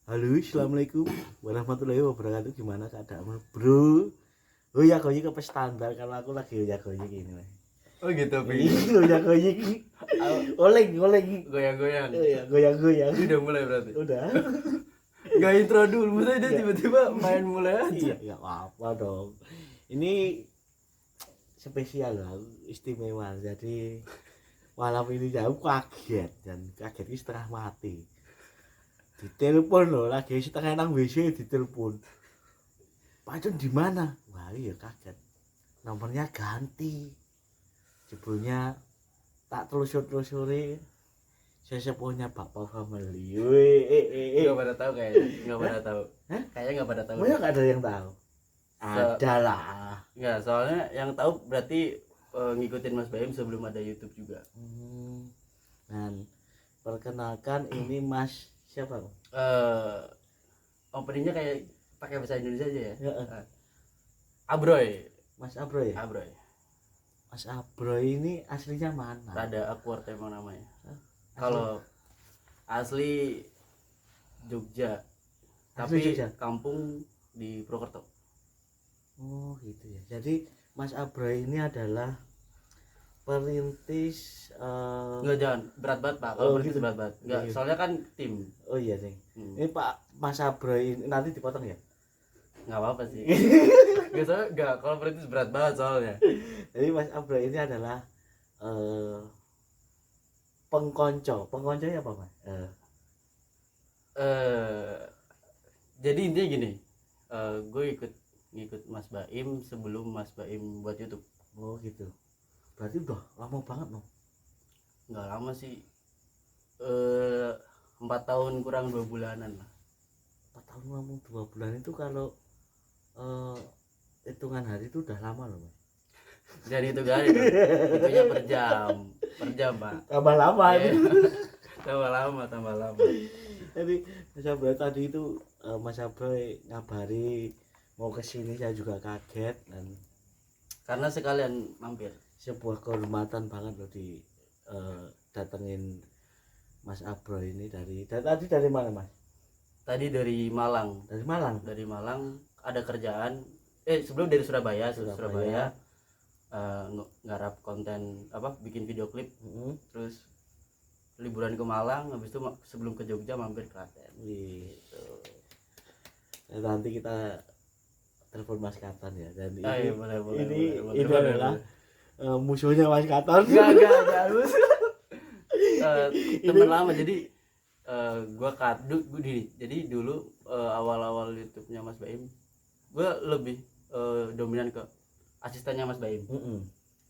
Halo, assalamualaikum warahmatullahi wabarakatuh. Gimana keadaanmu, bro? Oh ya, goyik apa standar kalau aku lagi ya goyik ini. Oh gitu, Pi. Iya, goyik. Oleng. Goyang-goyang. Oh ya, goyang. Ini udah mulai berarti. Udah. Gak intro dulu, maksudnya dia Iya. tiba-tiba main mulai aja. Iya, apa dong. Ini spesial lah, istimewa. Jadi malam ini aku kaget dan kaget ini setengah mati. Ditelepon loh, lagi setengah nang WC ditelepon. Pak Jun di mana? Wah, iya kaget. Nomornya ganti. Jebulnya tak telusuri sesepuhnya Bapak Family. Gak pada tahu kayaknya. Gak pada tahu. Hah? Kayaknya gak pada tahu. Oh ya, nggak ada yang tahu. Ada lah. Nggak, soalnya yang tahu berarti ngikutin Mas Baim sebelum ada YouTube juga. Dan perkenalkan ini Mas siapa? Openingnya kayak pakai bahasa Indonesia aja ya. Ya, Abroy. Mas Abroy ya? Abroy. Mas Abroy ini aslinya mana? Rada awkward emang namanya. Hah? Kalau asli Jogja. Asli Tapi Jogja? kampung di Purwokerto. Oh gitu ya. Jadi Mas Abroy ini adalah perintis Enggak, jangan berat banget Pak. Kalau Oh, berarti gitu. berat banget. Enggak, Iya. soalnya kan tim. Oh iya sih. Ini Pak Mas Abroy ini nanti dipotong ya. Enggak apa-apa sih. Enggak, soalnya enggak, kalau berarti berat banget soalnya. Jadi Mas Abroy ini adalah pengkonco. Pengkonconya apa Mas? Jadi intinya gini. Gue ngikut Mas Baim sebelum Mas Baim buat YouTube. Oh gitu. Berarti udah lama banget loh. Enggak lama sih. 4 tahun kurang 2 bulanan lah. 4 tahun ngomong 2 bulan itu kalau hitungan hari itu udah lama loh Mas. Jadi itu kali itu. Itunya per jam Pak. Tambah lama Iya. itu. tambah lama. Jadi Mas Abroy tadi itu Mas Abroy ngabari mau kesini, saya juga kaget dan Karena sekalian mampir. sebuah kehormatan banget loh di datengin Mas Abroy ini tadi dari mana Mas? Tadi dari Malang. Dari Malang. Dari Malang ada kerjaan. Sebelum dari Surabaya. Nggarap konten bikin video klip. Terus liburan ke Malang, habis itu sebelum ke Jogja mampir Klaten. Gitu. Dan nanti kita telepon Mas Katon ya. Dan Iya, ini boleh. adalah musuhnya Mas Katon. Enggak harus. Teman lama jadi jadi dulu awal-awal YouTube-nya Mas Baim, gue lebih dominan ke asistennya Mas Baim.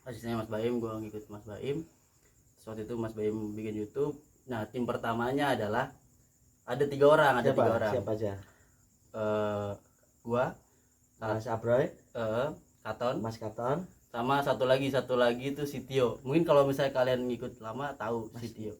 Asistennya Mas Baim, gue ngikut Mas Baim. Waktu itu Mas Baim bikin YouTube. Nah, tim pertamanya adalah ada 3 orang. Siapa aja? Gua, Mas Abroy, Katon, Mas Katon, sama satu lagi itu si Tio. Mungkin kalau misalnya kalian ngikut lama tahu si Tio.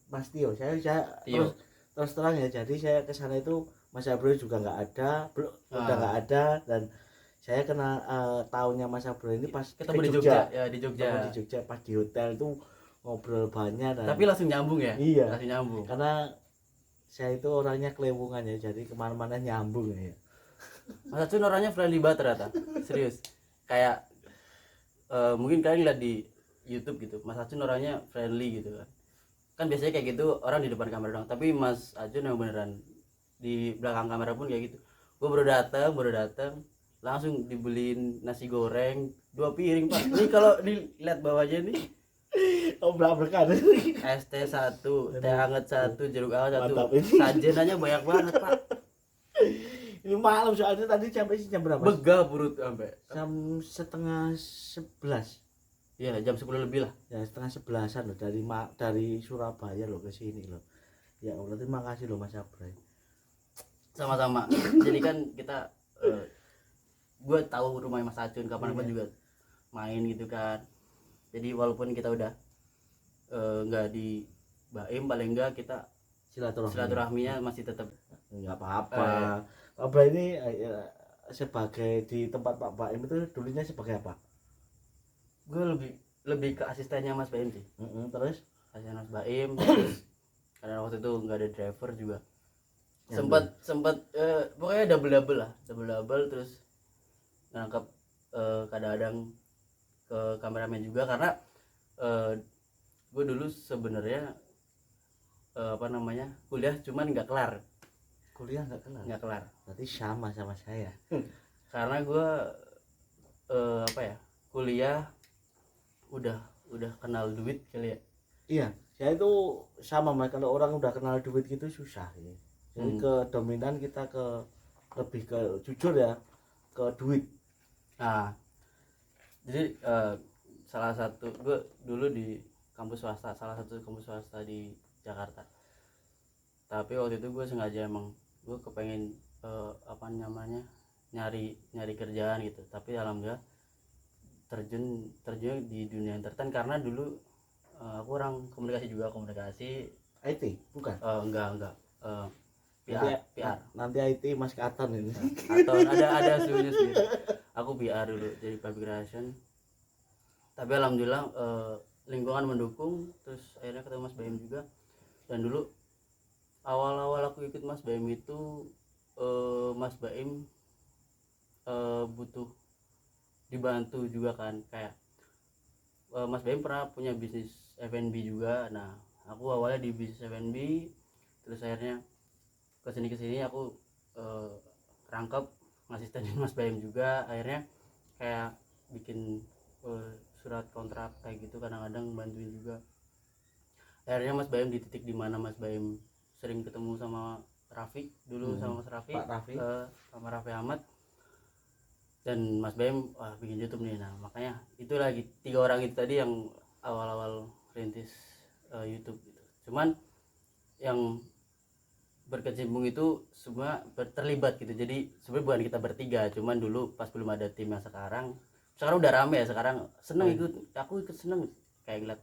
Mas Tio. Saya Tio. terus terang ya. Jadi saya ke sana itu Mas Abroy juga nggak ada, udah nggak ada, dan saya kenal tahunnya Mas Abroy ini pas Ketemu ke di Jogja. Ya, di Jogja. Ketemu di Jogja pas di hotel itu ngobrol banyak dan Tapi langsung nyambung ya? Iya. Langsung nyambung. Karena saya itu orangnya kelewungan ya, jadi kemana-mana nyambung ya. Mas Acun orangnya friendly banget ternyata. Serius. Kayak mungkin kalian lihat di YouTube gitu. Mas Acun orangnya friendly gitu kan. Kan biasanya kayak gitu orang di depan kamera doang. Tapi Mas Acun yang beneran di belakang kamera pun kayak gitu. Gue baru datang langsung dibeliin nasi goreng 2 piring Pak. Ini kalau dilihat bawahnya nih Obrak-abrakan. ST 1, teh hangat 1, jeruk hangat 1. Mantap ini. Sajenannya banyak banget Pak. Ini malam soalnya tadi sampai jam berapa? Begah perut sampai Jam setengah 11. ya jam 10 lebih lah. Ya setengah 11-an loh dari Surabaya loh ke sini loh. Ya Allah, terima kasih loh Mas Abroy. Sama-sama. Jadi kan kita gue tahu rumahnya Mas Acun kapan-kapan juga main gitu kan. Jadi walaupun kita udah nggak di Baim, paling enggak kita silaturahminya masih tetap. Enggak apa-apa. Pak Bra ini sebagai di tempat Pak Baim itu dulunya sebagai apa? Gue lebih ke asistennya Mas Baim sih. Terus Asisten Mas Baim. Terus karena waktu itu nggak ada driver juga, sempat pokoknya double terus nangkap kadang-kadang ke kameramen juga karena gue dulu sebenarnya kuliah cuman nggak kelar kuliah nggak kelar berarti sama saya karena gue kuliah udah kenal duit kali ya. Iya, saya itu sama Mas, kalau orang udah kenal duit gitu susah ya. Jadi ke dominan kita lebih ke jujur ya, ke duit. Nah, jadi salah satu gue dulu di salah satu kampus swasta di Jakarta. Tapi waktu itu gue sengaja emang gue kepengen nyari kerjaan gitu. Tapi alhamdulillah terjun di dunia entertain karena dulu aku orang komunikasi IT bukan? Enggak PR. Nanti IT Mas Katan ini. Atau ada suhunya sendiri. Aku PR dulu jadi public relation. Tapi alhamdulillah lingkungan mendukung, terus akhirnya ketemu Mas Baim juga. Dan dulu awal-awal aku ikut Mas Baim itu Mas Baim butuh dibantu juga kan, kayak Mas Baim pernah punya bisnis F&B juga. Nah aku awalnya di bisnis F&B, terus akhirnya kesini aku rangkap ngasistenin Mas Baim juga. Akhirnya kayak bikin surat kontrak kayak gitu, kadang-kadang bantuin juga. Akhirnya Mas Baim di titik dimana Mas Baim sering ketemu sama Raffi dulu, sama Mas Raffi, Pak Raffi. sama Raffi Ahmad. Dan Mas Baim bikin YouTube nih. Nah makanya itu lagi 3 orang itu tadi yang awal-awal rintis YouTube gitu. Cuman yang berkecimpung itu semua terlibat gitu. Jadi sebenarnya bukan kita bertiga, cuman dulu pas belum ada tim yang sekarang udah rame ya. Sekarang seneng aku ikut seneng kayak ngeliat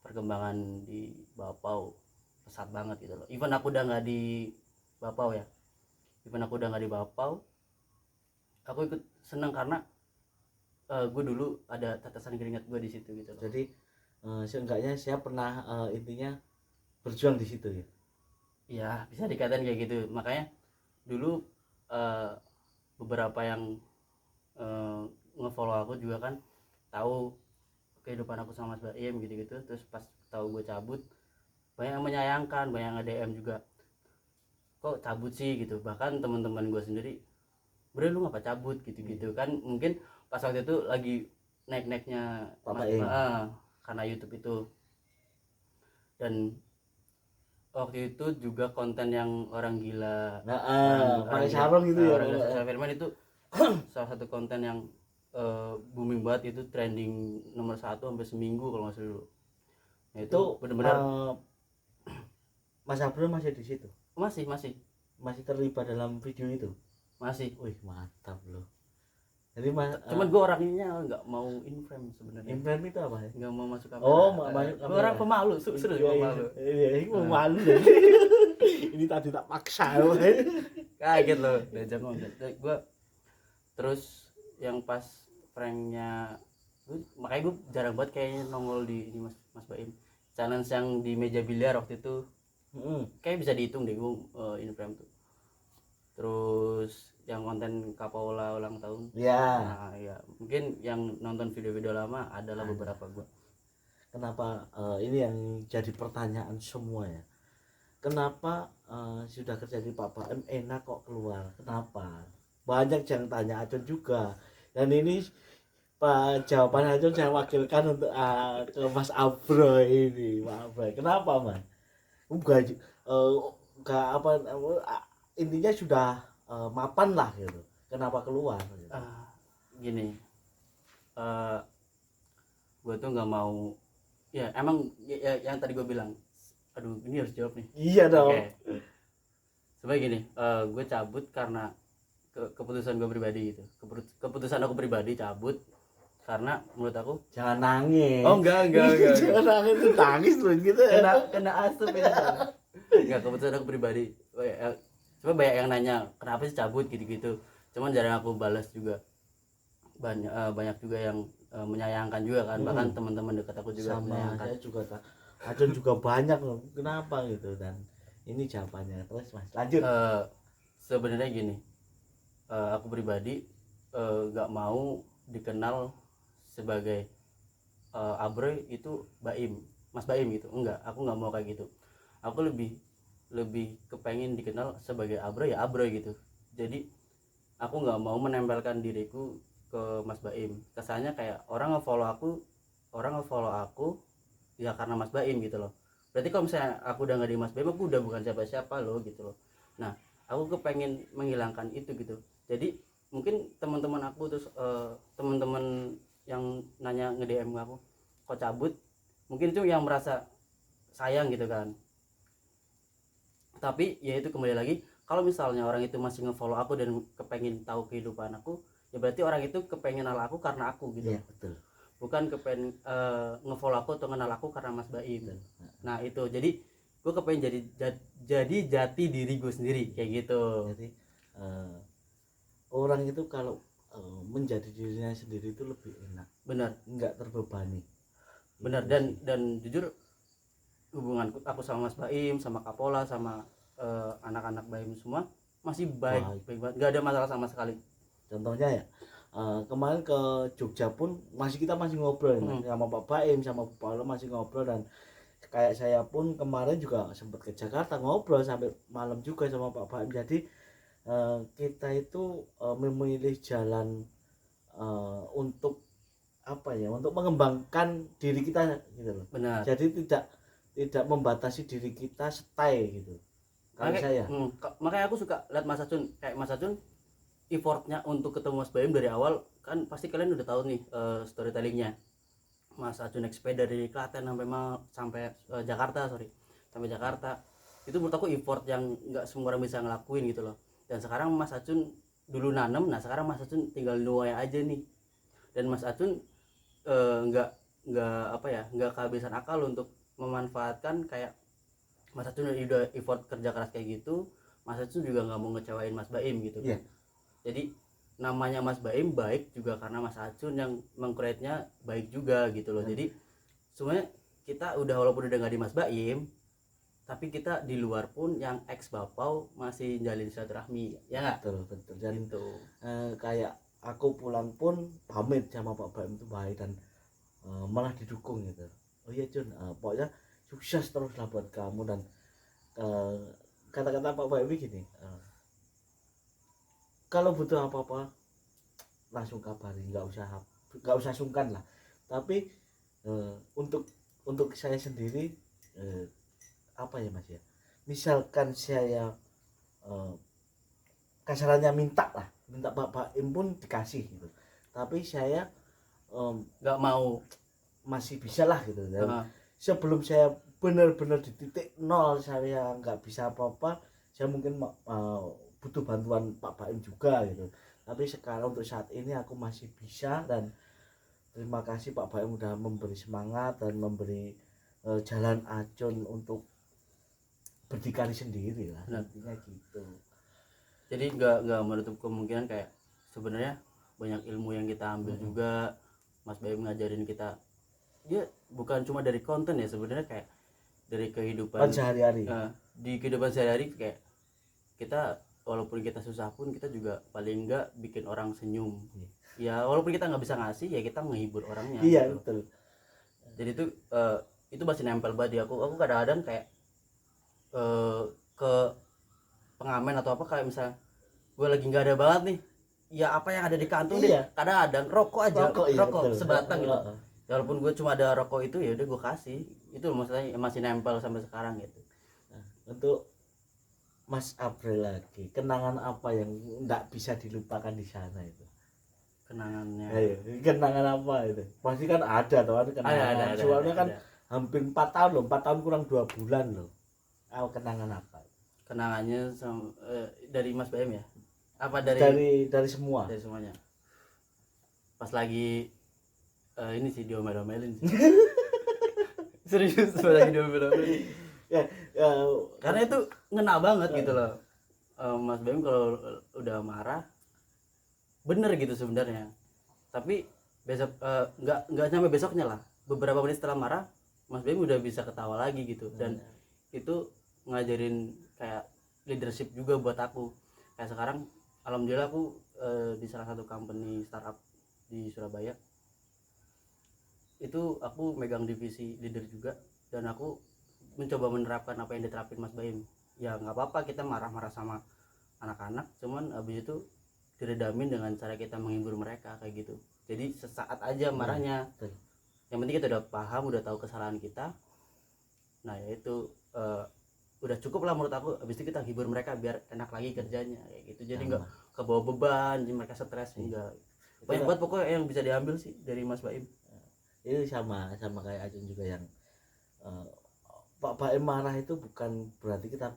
perkembangan di Bapau pesat banget gitu loh. Even aku udah nggak di Bapau, aku ikut seneng karena gue dulu ada tetesan keringat gue di situ gitu loh. Jadi seenggaknya saya pernah intinya berjuang di situ ya. Iya, bisa dikatain kayak gitu. Makanya dulu beberapa yang ngefollow aku juga kan tahu kehidupan aku sama Mas Baim gitu-gitu. Terus pas tahu gue cabut, banyak yang menyayangkan, banyak yang DM juga, kok cabut sih gitu. Bahkan teman-teman gue sendiri, bre lu ngapa cabut gitu-gitu kan. Mungkin pas waktu itu lagi naik-naiknya karena YouTube itu. Dan waktu itu juga konten yang orang gila, pakai sarung gitu ya. Orang gila Firman itu salah satu konten yang booming banget, itu trending nomor 1 sampai seminggu kalau nggak salah dulu. Nah, itu benar-benar Mas Abdul masih di situ. Masih terlibat dalam video itu. Masih. Wih mantap loh. Jadi cuman gue orangnya nggak mau in frame sebenarnya. In frame itu apa ya? Nggak mau masuk kamera. Gue orang pemalu, serius pemalu. Iya, ini pemalu. Ini tadi tak paksa. Kaget loh, diajak ngomong. Gue terus yang pas pranknya, makanya gue jarang banget kayaknya nongol di Mas Baim. Challenge yang di meja biliar waktu itu, kayak bisa dihitung deh gue in frame tuh. Terus yang konten Kapaula ulang tahun. Ya. Nah, ya mungkin yang nonton video-video lama adalah beberapa gua. Kenapa ini yang jadi pertanyaan semua ya? Kenapa sudah kerja di Pak M enak kok keluar? Kenapa? Banyak yang tanya Acun juga. Dan ini Pak jawaban Acun saya wakilkan untuk ke Mas Abro ini. Maaf, kenapa Mas? Bukan intinya sudah mapan lah gitu. Kenapa keluar gitu? Gini, gue tuh nggak mau ya, emang ya, yang tadi gue bilang, aduh ini harus jawab nih. Iya dong. Sebenarnya gini, gue cabut karena keputusan gue pribadi gitu. Keputusan aku pribadi cabut karena menurut aku, jangan nangis. Oh enggak. Jangan nangis, tuh nangis tuh gitu. Kena asap itu. Enggak, keputusan aku pribadi. Coba banyak yang nanya kenapa sih cabut gitu-gitu, cuman jarang aku balas juga. Banyak juga yang menyayangkan juga kan, bahkan teman-teman dekat aku juga sama menyayangkan. saya juga Acun juga banyak loh kenapa gitu. Dan Ini jawabannya. Terus Mas, lanjut. Sebenarnya gini, aku pribadi nggak mau dikenal sebagai Abroy itu Baim, Mas Baim gitu. Enggak, aku nggak mau kayak gitu. Aku lebih kepengen dikenal sebagai Abroy, ya Abroy gitu. Jadi aku nggak mau menempelkan diriku ke Mas Baim. Kesannya kayak orang nge-follow aku ya karena Mas Baim gitu loh. Berarti kalau misalnya aku udah nggak di Mas Baim, aku udah bukan siapa-siapa loh gitu loh. Nah, aku kepengen menghilangkan itu gitu. Jadi mungkin teman-teman aku terus teman-teman yang nanya nge-DM aku kok cabut, mungkin itu yang merasa sayang gitu kan. Tapi ya itu kembali lagi, kalau misalnya orang itu masih nge-follow aku dan kepengen tahu kehidupan aku, ya berarti orang itu kepengen kenal aku karena aku gitu. Iya, betul. Bukan kepengen nge-follow aku atau kenal aku karena Mas Baim. Betul. Nah itu, jadi gue kepengen jadi jati diri gue sendiri kayak gitu. Jadi orang itu kalau menjadi dirinya sendiri itu lebih enak, Benar, nggak terbebani. benar. Itu Dan sih. dan jujur hubungan aku sama Mas Baim, sama Kapola, sama anak-anak Baim semua masih baik banget, nggak ada masalah sama sekali. Contohnya ya, kemarin ke Jogja pun kita masih ngobrol ya, Mas. Sama Pak Baim, sama Pak Paulo masih ngobrol. Dan kayak saya pun kemarin juga sempat ke Jakarta ngobrol sampai malam juga sama Pak Baim. Jadi kita itu memilih jalan untuk apa ya, untuk mengembangkan diri kita gitu loh. Benar. Jadi tidak membatasi diri kita, stay gitu. Kalau saya Makanya aku suka lihat Mas Acun, kayak Mas Acun effortnya untuk ketemu Mas Baim dari awal kan, pasti kalian udah tahu nih storytellingnya. Mas Acun naik sepeda dari Klaten sampai Jakarta, sampai Jakarta. Itu menurut aku effort yang nggak semua orang bisa ngelakuin gitu loh. Dan sekarang Mas Acun dulu nanem, nah sekarang Mas Acun tinggal nuai aja nih. Dan Mas Acun nggak kehabisan akal untuk memanfaatkan kayak Mas Acun udah effort kerja keras kayak gitu. Mas Acun juga nggak mau ngecewain Mas Baim gitu kan. Jadi namanya Mas Baim baik juga karena Mas Acun yang mengcreate-nya baik juga gitu loh. Jadi semuanya kita walaupun udah nggak di Mas Baim, tapi kita di luar pun yang ex Bapau masih jalin silaturahmi, ya nggak? betul. Dan Gitu. kayak aku pulang pun pamit sama Pak Baim itu baik dan malah didukung gitu. Oh iya Jun, pokoknya sukses terus lah buat kamu. Dan kata-kata Pak Baim gini, kalau butuh apa-apa langsung kabari, nggak usah sungkan lah. Tapi untuk saya sendiri, apa ya Mas ya, misalkan saya kasarannya minta Pak Baim pun dikasih gitu, tapi saya Nggak mau. masih bisa lah gitu. Dan sebelum saya benar-benar di titik nol, saya nggak bisa apa-apa, saya mungkin butuh bantuan Pak Baim juga gitu. Tapi sekarang untuk saat ini aku masih bisa. Dan terima kasih Pak Baim udah memberi semangat dan memberi jalan Acun untuk berdikari sendiri lah, intinya gitu. Jadi nggak menutup kemungkinan kayak sebenarnya banyak ilmu yang kita ambil juga. Mas Baim ngajarin kita, dia bukan cuma dari konten ya sebenarnya, kayak dari kehidupan sehari-hari. Di kehidupan sehari-hari kayak kita walaupun kita susah pun kita juga paling enggak bikin orang senyum. Ya walaupun kita nggak bisa ngasih, ya kita menghibur orangnya. Iya gitu. betul. Jadi itu masih nempel banget di aku. Aku kadang-kadang kayak ke pengamen atau apa, kayak misalnya gue lagi nggak ada banget nih, ya apa yang ada di kantung deh, kadang-kadang rokok aja, rokok sebatang gitu. Walaupun gue cuma ada rokok itu, ya udah gue kasih. Itu maksudnya masih nempel sampai sekarang gitu. Nah, untuk Mas April lagi, kenangan apa yang nggak bisa dilupakan di sana itu? Kenangannya. Ayo, kenangan apa itu? Pasti kan ada toh, kenangan. Soalnya kan hampir 4 tahun loh, 4 tahun kurang 2 bulan loh. Kenangan apa? Kenangannya dari Mas BM ya? Apa dari semua? Dari semuanya. Pas lagi ini sih diomel-omelin sih. Serius, pas lagi diomel-omelin. Karena itu ngena banget gitu loh. Mas BM kalau udah marah bener gitu sebenarnya. Tapi besok nggak sampai besoknya lah. Beberapa menit setelah marah, Mas BM udah bisa ketawa lagi gitu. Dan itu ngajarin kayak leadership juga buat aku. Kayak sekarang alhamdulillah aku di salah satu company startup di Surabaya itu aku megang divisi leader juga, dan aku mencoba menerapkan apa yang diterapin Mas Baim. Ya nggak apa-apa kita marah-marah sama anak-anak, cuman abis itu diredamin dengan cara kita menghibur mereka kayak gitu. Jadi sesaat aja marahnya, yang penting kita udah paham, udah tahu kesalahan kita. Nah ya itu udah cukup lah menurut aku. Abis itu kita hibur mereka biar enak lagi kerjanya kayak gitu. Jadi nggak kebawa beban, jadi mereka stres. Enggak, banyak banget pokoknya yang bisa diambil sih dari Mas Baim. Ini sama kayak Acun juga yang Pak Baim marah itu bukan berarti kita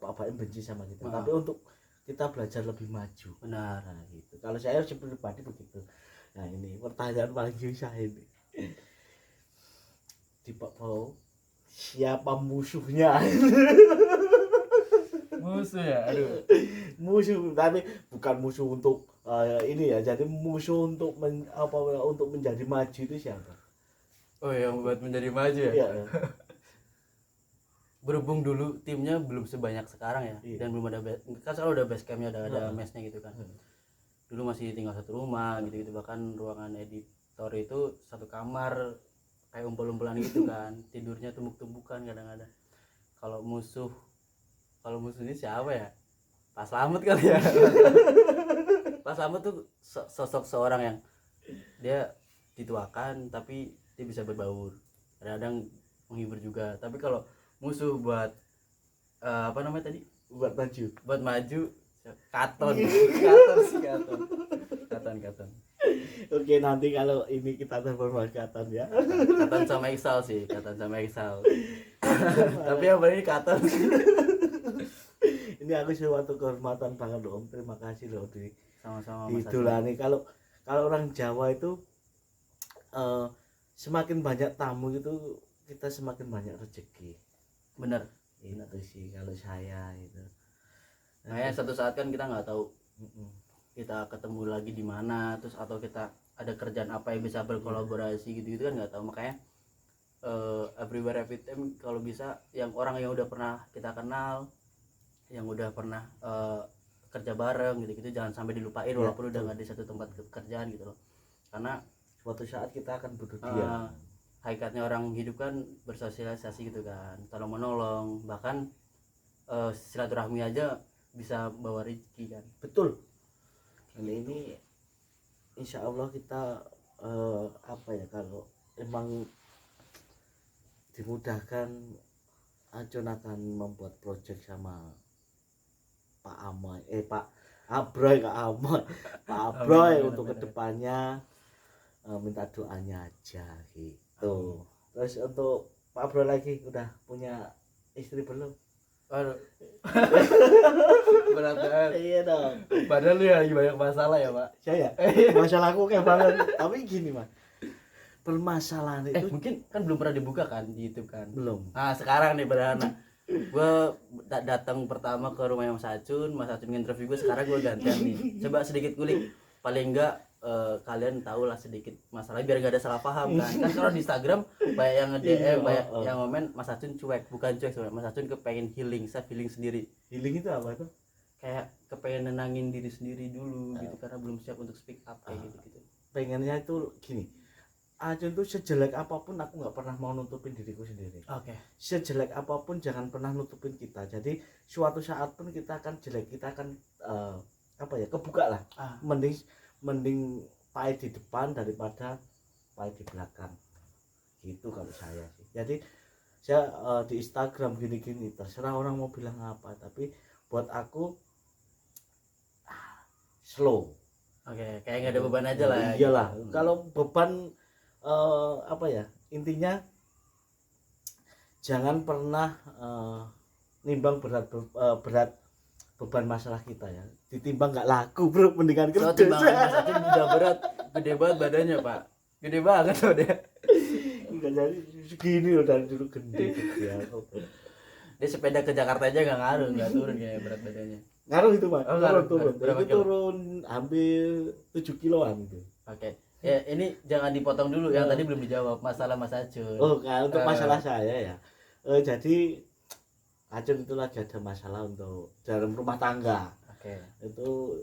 Pak Baim benci sama kita, tapi untuk kita belajar lebih maju. Benar. Nah, gitu. Kalau saya pribadi begitu. Nah ini pertanyaan paling susah ini. Di Pak Pau, siapa musuhnya? Musuh ya, aduh. Musuh, tapi bukan musuh untuk ini ya. Jadi musuh untuk untuk menjadi maju itu siapa? Oh yang buat menjadi maju ya? Iya. Berhubung dulu timnya belum sebanyak sekarang ya, Iya. dan belum ada kan sekarang udah base campnya, ada mesnya gitu kan. Dulu masih tinggal satu rumah gitu bahkan ruangan editor itu satu kamar kayak umpul-umpulan gitu kan. Tidurnya tumbuk-tumbukan kadang-kadang. Kalau musuh ini siapa ya? Pak Slamet kali ya. Pak Slamet tuh sosok seorang yang dia dituakan tapi dia bisa berbaur, kadang-kadang menghibur juga. Tapi kalau musuh buat apa namanya tadi, buat maju Katon. Katon. Oke, nanti kalau ini kita telepon Katon ya. Katon sama Iksal sih, tapi yang paling Katon. Ini aku suatu kehormatan banget loh Om, terima kasih loh Sama-sama idolani. Kalau orang Jawa itu semakin banyak tamu itu kita semakin banyak rezeki. Bener. Itu sih kalau saya itu. Nah, satu saat kan kita nggak tahu kita ketemu lagi di mana, terus atau kita ada kerjaan apa yang bisa berkolaborasi gitu kan nggak tahu. Makanya everywhere every time kalau bisa yang orang yang udah pernah kita kenal, yang udah pernah kerja bareng gitu jangan sampai dilupain ya, walaupun udah nggak di satu tempat kerjaan gitu loh. Karena suatu saat kita akan butuh dia. Hakikatnya orang hidup kan bersosialisasi gitu kan, tolong menolong, bahkan silaturahmi aja bisa bawa rezeki kan. Betul. Dan ini insya Allah kita apa ya, kalau emang dimudahkan, Acun akan membuat project sama Pak Amoy, Pak Abroy, Pak Abroy untuk kedepannya. Minta doanya aja gitu. Terus untuk Pak Abroy lagi, udah punya istri belum? Aduh. Berat banget. Iya dong. Padahal lu lagi banyak masalah ya Pak. Saya masalahku kayak banget. Tapi gini Mas, permasalahan itu mungkin kan belum pernah dibuka kan di YouTube kan. Belum. Nah sekarang nih beranak, gue datang pertama ke rumah Mas Acun nginterview gue. Sekarang gue gantian nih, coba sedikit kulik, paling enggak kalian tahu lah sedikit masalah biar gak ada salah paham kan. Kan kalau di Instagram banyak yang nge-DM, banyak yang komen Mas Acun cuek. Bukan cuek sebenarnya, Mas Acun kepengen healing, self healing sendiri. Healing itu apa tuh? Kayak kepengen nenangin diri sendiri dulu gitu, karena belum siap untuk speak up kayak gitu. Pengennya itu gini, Acun tuh sejelek apapun aku nggak pernah mau nutupin diriku sendiri. Oke. Sejelek apapun jangan pernah nutupin kita. Jadi suatu saat pun kita akan jelek, kita akan apa ya, kebuka lah. Mending pahit di depan daripada pahit di belakang. Gitu kalau saya sih. Jadi saya di Instagram gini-gini terserah orang mau bilang apa, tapi buat aku slow. Oke, kayak nggak ada beban aja lah. Iyalah, kalau beban apa ya, intinya jangan pernah nimbang berat beban masalah kita ya, ditimbang nggak laku bro, mendingan kerja. Timbangan Mas Acun udah berat, gede banget badannya Pak, gede banget loh dia. Enggak, jadi segini loh dari dulu gede ya. Dia sepeda ke Jakarta aja nggak ngaruh, nggak turun kayak berat badannya. Ngaruh itu Mas. Turun. Berapa Itu kilo? turun hampir 7 kiloan gitu. Oke. Ya ini jangan dipotong dulu, yang tadi belum dijawab masalah Mas Acun. Oh, kan untuk masalah saya ya. Jadi Acun itu lagi ada masalah untuk dalam rumah tangga. Oke. Itu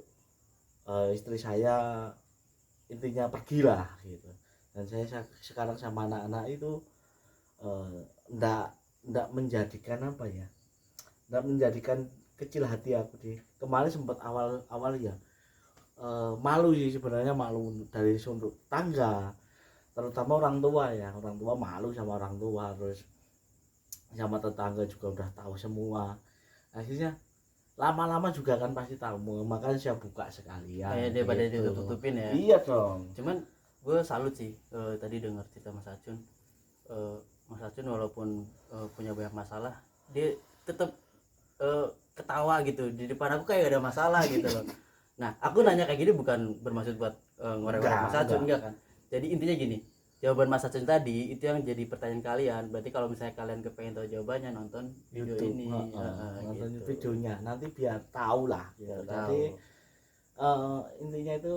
istri saya intinya pergilah gitu. Dan saya sekarang sama anak-anak itu ndak menjadikan apa ya, ndak menjadikan kecil hati aku di kemarin sempat awal ya malu sih sebenarnya, malu dari sudut tangga, terutama orang tua ya, orang tua malu sama orang tua, terus sama tetangga juga udah tahu semua. Akhirnya lama-lama juga kan pasti tahu, makanya saya buka sekalian Kayak daripada gitu. ditutup-tutupin ya. Iya dong. Cuman gue salut sih tadi dengar cerita Mas Acun. Mas Acun walaupun punya banyak masalah, dia tetap ketawa gitu di depan aku kayak gak ada masalah gitu loh. Nah, aku nanya kayak gini bukan bermaksud buat ngorek-ngorek Mas Acun, enggak kan. Jadi intinya gini, jawaban Mas Acun tadi itu yang jadi pertanyaan kalian. Berarti kalau misalnya kalian kepengen tahu jawabannya, nonton video YouTube, ini. nonton Gitu. videonya nanti biar tahu lah gitu. Biar Jadi tahu. intinya itu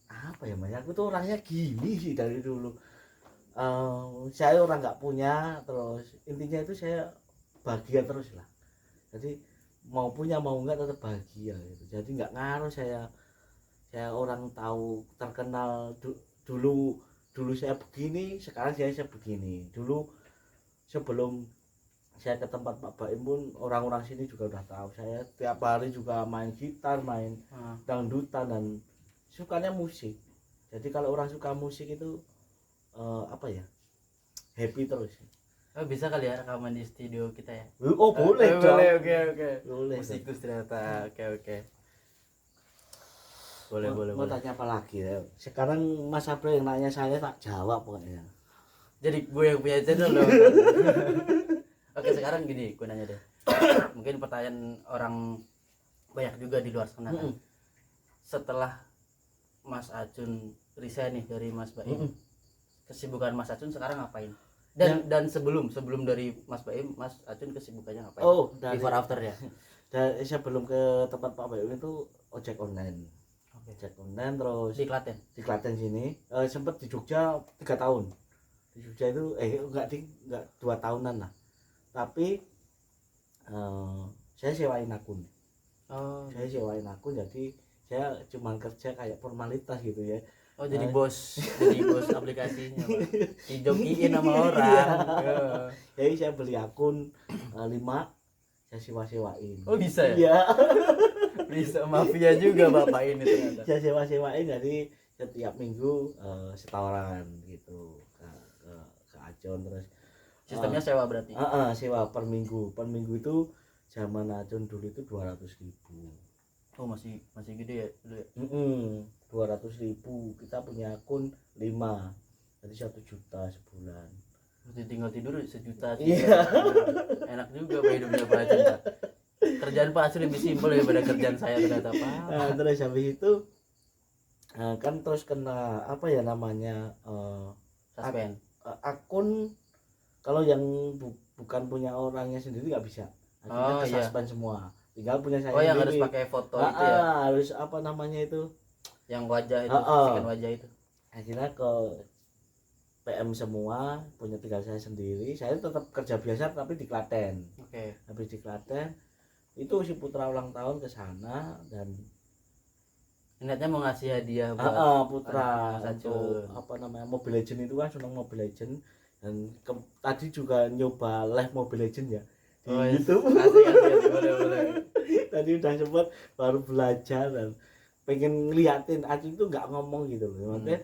apa ya, Mas, aku tuh orangnya gini sih dari dulu. Saya orang nggak punya, terus intinya itu saya bahagia terus lah. Jadi mau punya mau enggak tetap bahagia gitu. Jadi nggak ngaruh saya orang tahu terkenal dulu saya begini, sekarang saya begini. Dulu sebelum saya ke tempat Pak Baim pun orang-orang sini juga udah tahu saya tiap hari juga main gitar, main dangdutan, dan sukanya musik. Jadi kalau orang suka musik itu apa ya, happy terus. Bisa kali ya rekaman di studio kita ya. Oh boleh dong. Oke. Boleh. Musikus ternyata. Oke. Boleh. Mau tanya apa lagi ya? Sekarang Mas April yang nanya saya tak jawab pokoknya. Jadi gue yang punya channel dong. Oke, sekarang gini, gue nanya deh. Mungkin pertanyaan orang banyak juga di luar sana kan. Setelah Mas Acun resign nih dari Mas Baim, kesibukan Mas Acun sekarang ngapain? Dan sebelum dari Mas Baim, Mas Acun kesibukannya ngapain? Before after ya. Dan sebelum ke tempat Pak Baim itu ojek online. Ojek online terus Di Klaten. Di Klaten sini. Sempat di Jogja 3 tahun. Di Jogja itu enggak 2 tahunan lah. Tapi saya sewain akun. Saya sewain akun, jadi saya cuma kerja kayak formalitas gitu ya. Jadi bos aplikasinya, Pak. Dijokiin sama orang. Jadi saya beli akun 5, saya sewa-sewain. Oh bisa ya? Iya. Bisa mafia juga Bapak ini ternyata. Saya sewa-sewain, jadi setiap minggu setoran gitu ke Acun. Terus Sistemnya sewa berarti? Sewa per minggu itu zaman Acun dulu itu 200.000. Oh masih gede ya dulu ya? 200.000, kita punya akun 5, jadi 1 juta sebulan. Berarti tinggal tidur 1 juta. Iya. Enak juga Pak hidupnya Pak Acun. Kerjaan Pak Acun lebih simpel daripada kerjaan saya ternyata Pak. Terus habis itu kan terus kena apa ya namanya Suspend. Akun kalau yang bukan punya orangnya sendiri nggak bisa. Akhirnya suspend semua. Tinggal punya saya yang sendiri. harus pakai foto itu ya? Harus apa namanya itu? Yang wajah itu, scan wajah itu. Akhirnya ke PM semua, punya tinggal saya sendiri. Saya tetap kerja biasa tapi di Klaten. Oke. Habis di Klaten itu si putra ulang tahun ke sana, dan niatnya mau ngasih hadiah buat putra untuk apa namanya Mobile Legend. Itu kan senang Mobile Legend, dan tadi juga nyoba live Mobile Legend ya di YouTube. Asik, boleh. Tadi udah sempat baru belajar dan pengen ngeliatin Acun itu nggak ngomong gitu loh. Maksudnya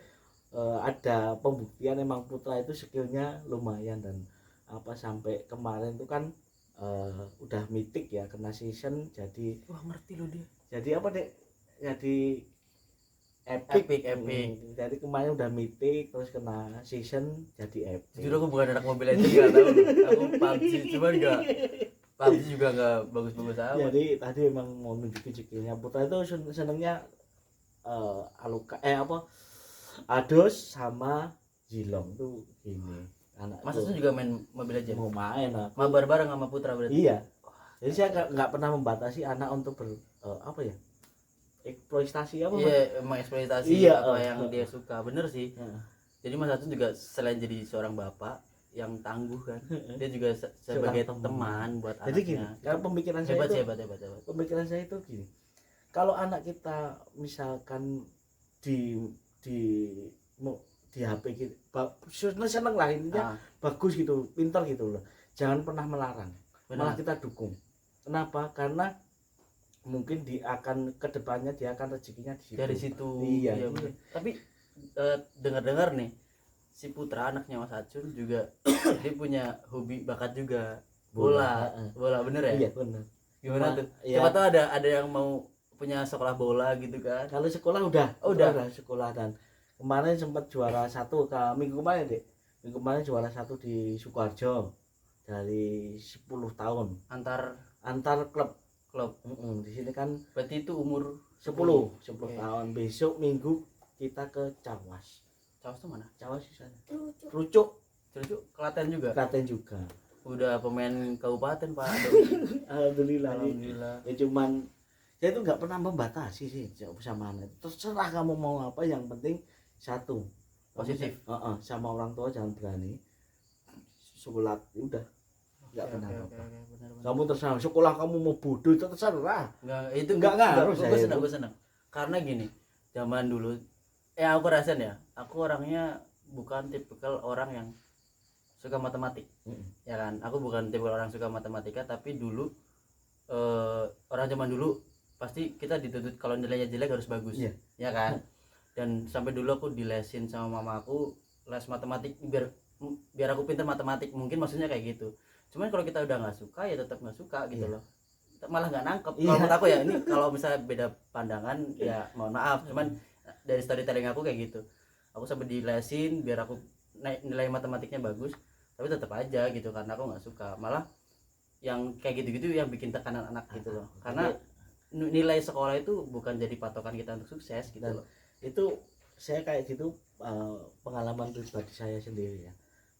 ada pembuktian emang putra itu skillnya lumayan, dan apa sampai kemarin itu kan udah mitik ya, kena season, jadi wah ngerti loh dia. Jadi apa deh? Jadi epic. Jadi kemarin udah mitik, terus kena season jadi epic. Jujur aku bukan anak Mobile Legends, nggak tahu. Aku PUBG cuman PUBG juga nggak bagus-bagus amat. Jadi tadi emang mau nunjukin skillnya. Putra itu senengnya Ados sama Jilong tuh gini. Mas itu juga main Mobile Legends? Mau main lah. Mabar bareng sama Putra berarti? Iya. Jadi saya nggak pernah membatasi anak untuk eksploitasi apa? Iya, mengeksploitasi apa yang dia suka. Bener sih. Jadi Mas Acun juga selain jadi seorang bapak, yang tangguh kan. Dia juga sebagai Seorang teman buat Jadi gini, anaknya. kalau pemikiran saya Hebat itu sih, hebat. pemikiran saya itu gini, kalau anak kita misalkan di di mau di HP gitu seneng lah intinya, Ah, bagus gitu, pintar gitu loh, jangan pernah melarang, malah benar. kita dukung. Kenapa? Karena mungkin akan kedepannya dia akan rezekinya di situ. Dari situ. Iya, Iya, iya. benar. Tapi dengar-dengar nih, si Putra anaknya Mas Acun juga dia punya hobi bakat juga bola. Heeh. Bola bener ya? Iya benar. Gimana Cuma, tuh? ya, Siapa tahu ada yang mau punya sekolah bola gitu kan. kalau sekolah udah, Oh, itu udah. sekolah, dan kemarin sempat juara satu minggu kemarin deh. Minggu kemarin juara satu di Sukoharjo dari 10 tahun Antar klub. klub. Di sini kan Berarti itu umur 10 Oke. tahun. Besok minggu kita ke Cawas. Cawas tuh mana? Cawas di sana. Rucuk, Cucu Klaten juga. Klaten juga. Udah pemain kabupaten Pak. Alhamdulillah. Alhamdulillah. Ya cuman saya itu nggak pernah membatasi sih sama anak. Terserah kamu mau apa, yang penting satu, Positif. sama orang tua jangan berani. Sholat udah nggak pernah apa-apa. Benar. Kamu terserah sekolah, kamu mau bodoh itu terserah. Itu Nggak ngaruh saya gue itu. senang. Karena gini, zaman dulu aku rasain ya, aku orangnya bukan tipikal orang yang suka matematik. Ya kan, aku bukan tipikal orang suka matematika, tapi dulu orang zaman dulu pasti kita dituntut kalau nilainya jelek harus bagus. Iya. Ya kan. Dan sampai dulu aku dilesin sama mama aku les matematik biar aku pintar matematik, mungkin maksudnya kayak gitu. Cuman kalau kita udah nggak suka ya tetap nggak suka gitu Iya. loh, malah nggak nangkep. Iya. Kalau menurut aku ya, ini kalau misalnya beda pandangan ya mohon maaf, cuman dari storytelling aku kayak gitu. Aku sampai dilesin biar aku nilai matematiknya bagus, tapi tetap aja gitu karena aku nggak suka. Malah yang kayak gitu-gitu yang bikin tekanan anak gitu loh, karena nilai sekolah itu bukan jadi patokan kita untuk sukses gitu Dan loh. itu saya kayak gitu, pengalaman pribadi saya sendiri ya.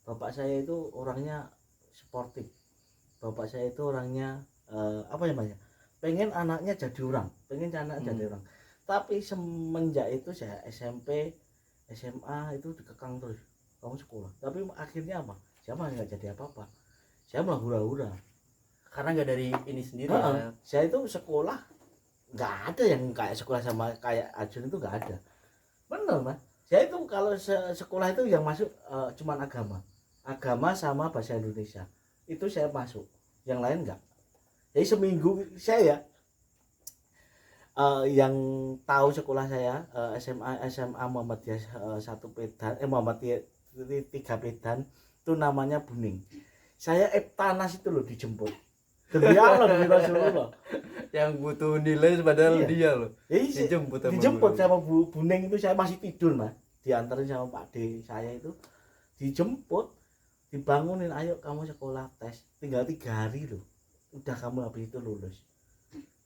Bapak saya itu orangnya sportif. Bapak saya itu orangnya apa namanya, pengen anaknya jadi orang, jadi orang. Tapi semenjak itu saya SMP SMA itu dikekang terus, kamu sekolah. Tapi akhirnya apa, saya malah nggak jadi apa-apa, saya malah hura-hura. Karena nggak dari ini sendiri ya. Saya itu sekolah nggak ada yang kayak sekolah sama kayak Ajun, itu nggak ada. Bener Mas, saya itu kalau sekolah itu yang masuk cuman agama sama bahasa Indonesia, itu saya masuk, yang lain enggak. Jadi seminggu saya yang tahu sekolah saya SMA Muhammadiyah 1 Pedan, Muhammadiyah 3 Pedan, itu namanya Buning. Saya Eptanas itu loh dijemput, demi Allah, demi Rasulullah. Yang butuh nilai padahal Iya. dia loh dijemput sama Bu Buning itu. Saya masih tidur Mas, diantarin sama Pak D saya itu, dijemput, dibangunin, ayo kamu sekolah tes, tinggal 3 hari loh, udah kamu habis itu lulus.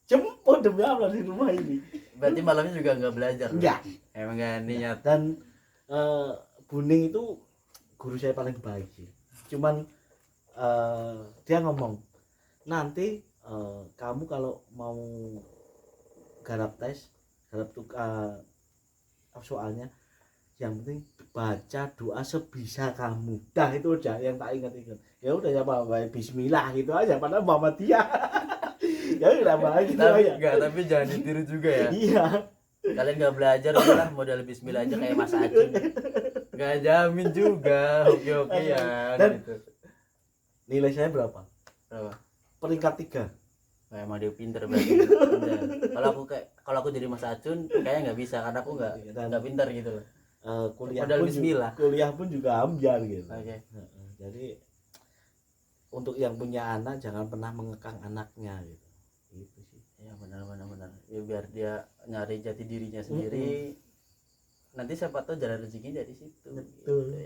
Jemput demi Allah di rumah ini. Berarti malamnya juga nggak belajar loh. Enggak. Emang nggak niat. Dan Buning itu guru saya paling baik sih. Cuman dia ngomong, nanti kamu kalau mau garap tes, garap soalnya, yang penting baca doa sebisa kamu. Dah itu aja yang tak ingat. Ya udah ya Pak, bismillah gitu aja, padahal Muhammadiyah. Ya udah baik gitu aja. Enggak, tapi jangan ditiru juga ya. Iya. Kalian nggak belajar udahlah modal bismillah aja kayak Mas Acun. Nggak jamin juga. Oke ya Dan gitu. nilai saya berapa? Peringkat 3. Nah, emang dia pinter berarti. Pinter. Kalau aku jadi Mas Acun kayaknya nggak bisa karena aku nggak pinter gitu loh. Kuliah pun juga ambiar gitu. Oke. Jadi untuk yang punya anak jangan pernah mengekang anaknya gitu. Gitu sih. Ya benar. Ya biar dia nyari jati dirinya sendiri. Nanti siapa tahu jalan rezekinya dari situ. Betul. Gitu.